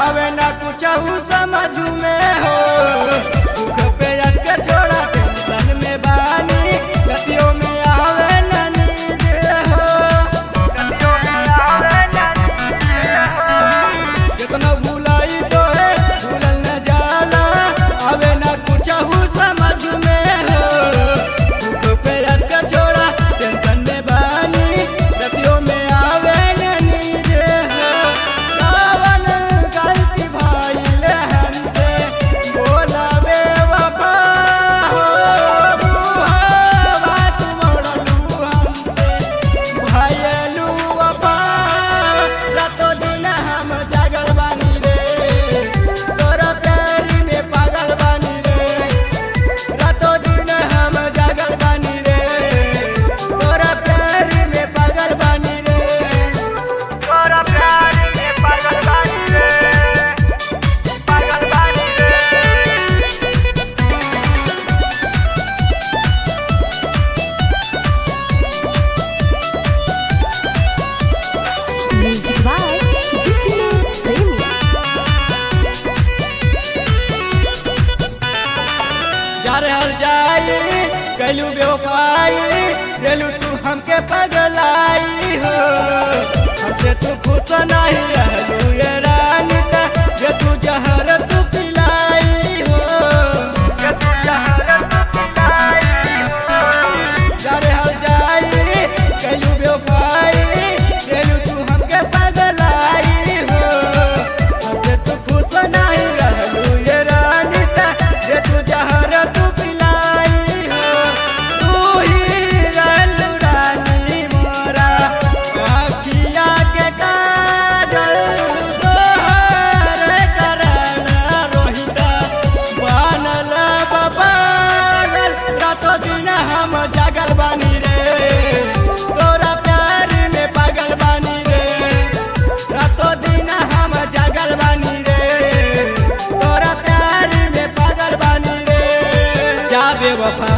आवे ना कुछ समझ में हो। दुख पे के छोड़ा टेंशन में बानी, गतियों में आवे ना नींद हो। गतियों में आवे ना नींद हो। कितना भुलाई तो है भूलल न जाला, आवे ना कुछ समझ में हो। दुख पे के छोड़ा टेंशन में बानी, गतियों में आवे ना नींद हो। रावण गलती भाईल हमसे, बोला बेवफा हो। बात मोड़लू हमसे, भाईलू वफा। रातों दिन हम जागल बानी रे, तोरा प्यार में पागल बानी रे। रातों दिन हम जागल बानी रे, तोरा प्यार में पागल बानी रे। तोरा प्यार में पागल बानी रे, पागल बानी रे। Music by Dipinus Premi. जा रहल जाई कैलू बेवफाई, दिलू तू हमके पगलाई हो। हमसे तू खुश नहीं रहलू ये रानी, ये तू जहर तू पिलाई हो। ये तू जहर तू पिलाई हो। जा रहल जाई कैलू बेवफाई, दिलू तू हमके पगलाई हो। हमसे तू खुश नहीं रहलू ये रानी, ये तू जहर तू पिलाई हो। तू ही रहलू रानी मोरा, आँखिया के काजल। तोहरे कारण रोहिता बनल बा पागल। रातों दिन हम जागल बानी रे, तोरा प्यार में पागल बानी रे। रातों दिन हम जागल बानी रे, तोरा प्यार में पागल बानी रे। जा बेवफा।